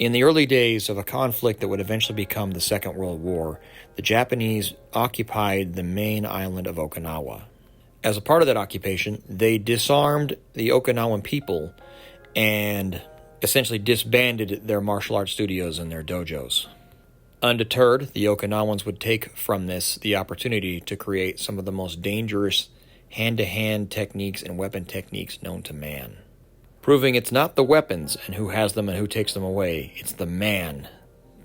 In the early days of a conflict that would eventually become the Second World War, the Japanese occupied the main island of Okinawa. As a part of that occupation, they disarmed the Okinawan people and essentially disbanded their martial arts studios and their dojos. Undeterred, the Okinawans would take from this the opportunity to create some of the most dangerous hand-to-hand techniques and weapon techniques known to man. Proving it's not the weapons and who has them and who takes them away, it's the man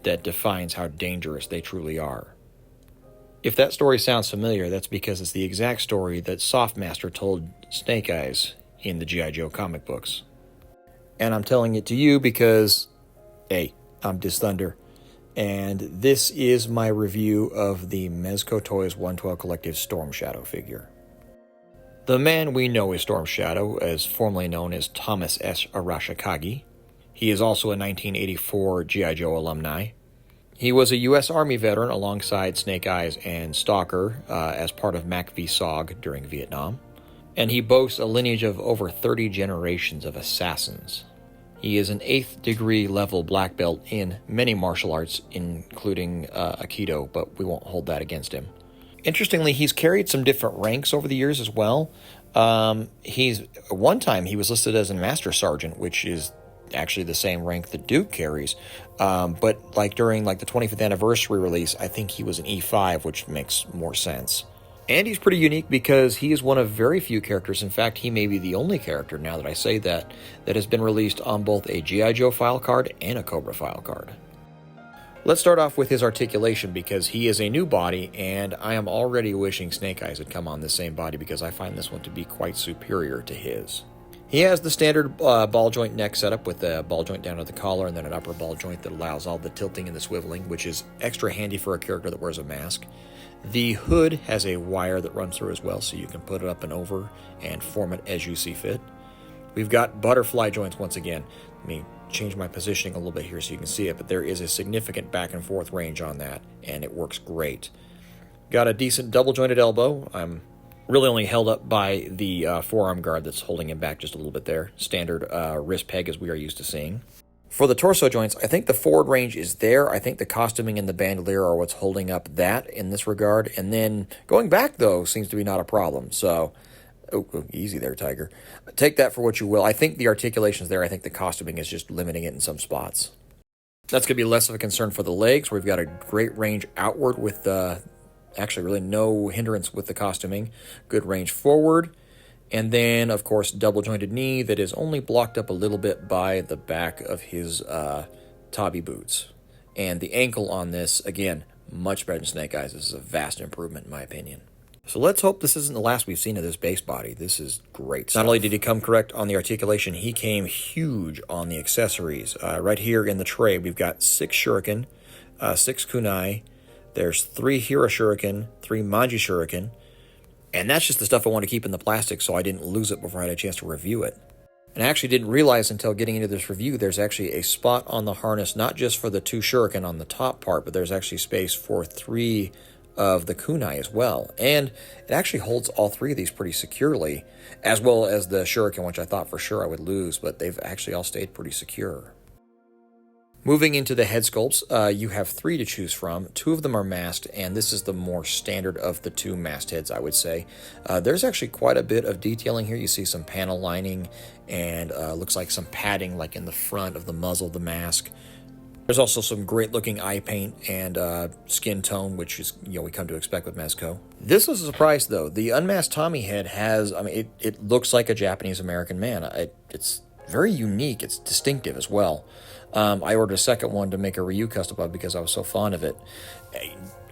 that defines how dangerous they truly are. If that story sounds familiar, that's because it's the exact story that Softmaster told Snake Eyes in the G.I. Joe comic books. And I'm telling it to you because, hey, I'm DisThunder, and this is my review of the Mezco Toys 112 Collective Storm Shadow figure. The man we know as Storm Shadow, as formerly known as Thomas S. Arashikage. He is also a 1984 G.I. Joe alumni. He was a U.S. Army veteran alongside Snake Eyes and Stalker as part of Mac v. SOG during Vietnam. And he boasts a lineage of over 30 generations of assassins. He is an 8th degree level black belt in many martial arts, including Aikido, but we won't hold that against him. Interestingly, he's carried some different ranks over the years as well. One time he was listed as a Master Sergeant, which is actually the same rank that Duke carries. But like during the 25th anniversary release, I think he was an E5, which makes more sense. And he's pretty unique because he is one of very few characters, in fact, he may be the only character, now that I say that has been released on both a G.I. Joe file card and a Cobra file card. Let's start off with his articulation because he is a new body, and I am already wishing Snake Eyes had come on the same body because I find this one to be quite superior to his. He has the standard ball joint neck setup with a ball joint down at the collar and then an upper ball joint that allows all the tilting and the swiveling, which is extra handy for a character that wears a mask. The hood has a wire that runs through as well, so you can put it up and over and form it as you see fit. We've got butterfly joints once again. Let me change my positioning a little bit here so you can see it, but there is a significant back and forth range on that, and it works great. Got a decent double jointed elbow. I'm really only held up by the forearm guard that's holding him back just a little bit there. Standard wrist peg as we are used to seeing. For the torso joints, I think the forward range is there. I think the costuming and the bandolier are what's holding up that in this regard. And then going back, though, seems to be not a problem. So, easy there, Tiger. Take that for what you will. I think the articulation's there. I think the costuming is just limiting it in some spots. That's going to be less of a concern for the legs. We've got a great range outward with actually really no hindrance with the costuming. Good range forward. And then, of course, double-jointed knee that is only blocked up a little bit by the back of his Tabi boots. And the ankle on this, again, much better than Snake Eyes. This is a vast improvement in my opinion. So let's hope this isn't the last we've seen of this base body. This is great stuff. Not only did he come correct on the articulation, he came huge on the accessories. Right here in the tray, we've got 6 shuriken, 6 kunai. There's 3 hira shuriken, 3 manji shuriken. And that's just the stuff I want to keep in the plastic so I didn't lose it before I had a chance to review it. And I actually didn't realize until getting into this review there's actually a spot on the harness, not just for the 2 shuriken on the top part, but there's actually space for 3 of the kunai as well. And it actually holds all 3 of these pretty securely, as well as the shuriken, which I thought for sure I would lose, but they've actually all stayed pretty secure. Moving into the head sculpts, you have 3 to choose from. 2 of them are masked, and this is the more standard of the 2 masked heads, I would say. There's actually quite a bit of detailing here. You see some panel lining and looks like some padding like in the front of the muzzle of the mask. There's also some great looking eye paint and skin tone, which is we come to expect with Mezco. This was a surprise though. The unmasked Tommy head has, it looks like a Japanese American man. It's very unique. It's distinctive as well. I ordered a second one to make a Ryu custom of because I was so fond of it.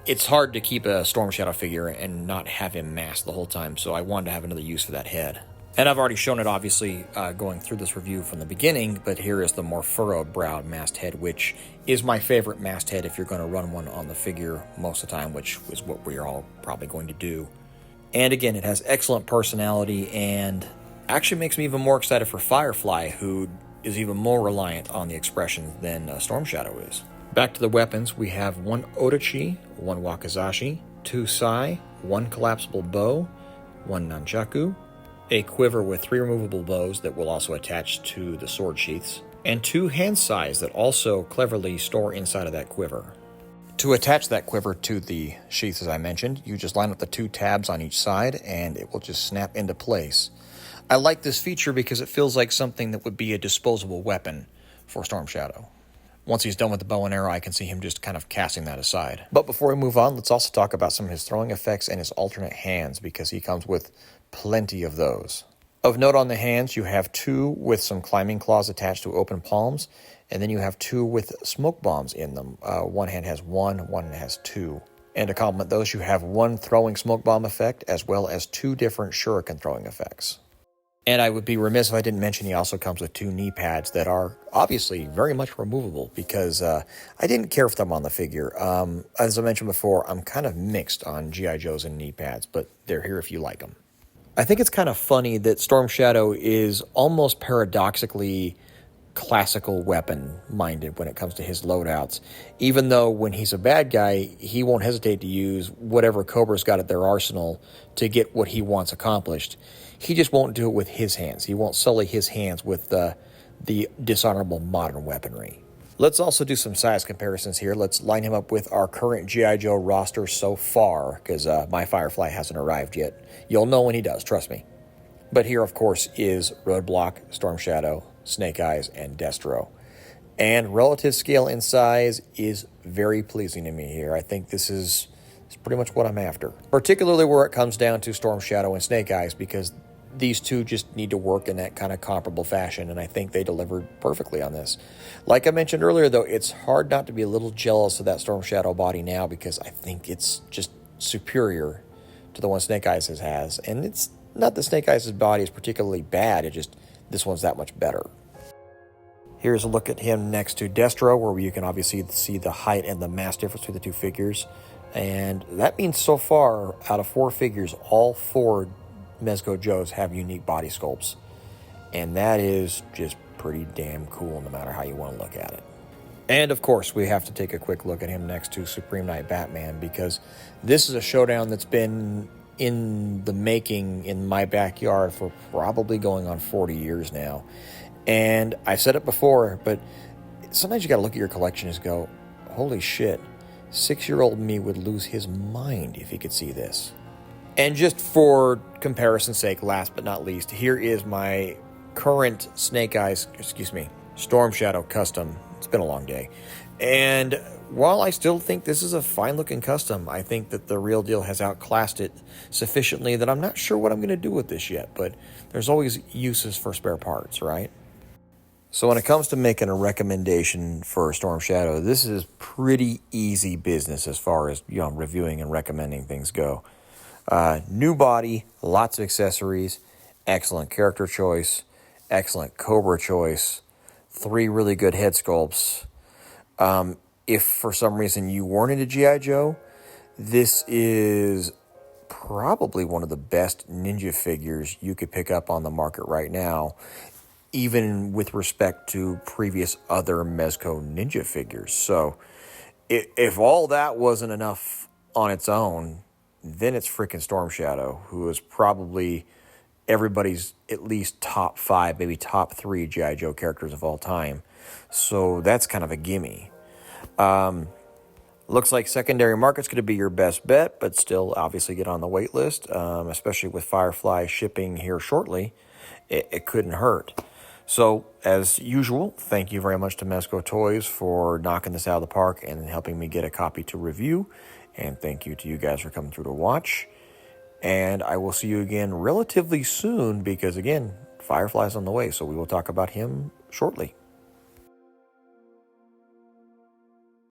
It's hard to keep a Storm Shadow figure and not have him masked the whole time, so I wanted to have another use for that head. And I've already shown it, obviously, going through this review from the beginning, but here is the more furrowed-browed masked head, which is my favorite masked head if you're going to run one on the figure most of the time, which is what we're all probably going to do. And again, it has excellent personality and actually makes me even more excited for Firefly, who is even more reliant on the expression than Storm Shadow is. Back to the weapons, we have 1 Odachi, 1 Wakizashi, 2 Sai, 1 collapsible bow, 1 Nunchaku, a quiver with 3 removable bows that will also attach to the sword sheaths, and 2 hand size that also cleverly store inside of that quiver. To attach that quiver to the sheath, as I mentioned, you just line up the 2 tabs on each side and it will just snap into place. I like this feature because it feels like something that would be a disposable weapon for Storm Shadow. Once he's done with the bow and arrow, I can see him just kind of casting that aside. But before we move on, let's also talk about some of his throwing effects and his alternate hands, because he comes with plenty of those. Of note on the hands, you have 2 with some climbing claws attached to open palms, and then you have 2 with smoke bombs in them. One hand has 1, one has 2. And to complement those, you have 1 throwing smoke bomb effect, as well as 2 different shuriken throwing effects. And I would be remiss if I didn't mention he also comes with 2 knee pads that are obviously very much removable, because I didn't care for them on the figure. As I mentioned before, I'm kind of mixed on G.I. Joes and knee pads, but they're here if you like them. I think it's kind of funny that Storm Shadow is almost paradoxically classical weapon-minded when it comes to his loadouts, even though when he's a bad guy, he won't hesitate to use whatever Cobra's got at their arsenal to get what he wants accomplished. He just won't do it with his hands. He won't sully his hands with the dishonorable modern weaponry. Let's also do some size comparisons here. Let's line him up with our current G.I. Joe roster so far, because my Firefly hasn't arrived yet. You'll know when he does, trust me. But here, of course, is Roadblock, Storm Shadow, Snake Eyes, and Destro. And relative scale in size is very pleasing to me here. I think this is pretty much what I'm after. Particularly where it comes down to Storm Shadow and Snake Eyes, because these 2 just need to work in that kind of comparable fashion, and I think they delivered perfectly on this. Like I mentioned earlier, though, it's hard not to be a little jealous of that Storm Shadow body now, because I think it's just superior to the one Snake Eyes has. And it's not that Snake Eyes' body is particularly bad, it just, this one's that much better. Here's a look at him next to Destro, where you can obviously see the height and the mass difference between the 2 figures. And that means so far, out of 4 figures, all 4 Mezco Joes have unique body sculpts. And that is just pretty damn cool, no matter how you want to look at it. And of course, we have to take a quick look at him next to Supreme Knight Batman, because this is a showdown that's been in the making in my backyard for probably going on 40 years now. And I said it before, but sometimes you got to look at your collection and go, holy shit, 6-year-old me would lose his mind if he could see this. And just for comparison's sake, last but not least, here is my current Storm Shadow custom. It's been a long day. And while I still think this is a fine-looking custom, I think that the real deal has outclassed it sufficiently that I'm not sure what I'm going to do with this yet, but there's always uses for spare parts, right? So when it comes to making a recommendation for Storm Shadow, this is pretty easy business as far as, reviewing and recommending things go. New body, lots of accessories, excellent character choice, excellent Cobra choice, 3 really good head sculpts. If for some reason you weren't into G.I. Joe, this is probably one of the best ninja figures you could pick up on the market right now, even with respect to previous other Mezco ninja figures. So if all that wasn't enough on its own, then it's freaking Storm Shadow, who is probably everybody's at least top 5, maybe top 3 G.I. Joe characters of all time. So that's kind of a gimme. Looks like secondary market's going to be your best bet, but still obviously get on the wait list, especially with Firefly shipping here shortly. It couldn't hurt. So, as usual, thank you very much to Mezco Toys for knocking this out of the park and helping me get a copy to review. And thank you to you guys for coming through to watch. And I will see you again relatively soon because, again, Firefly's on the way, so we will talk about him shortly.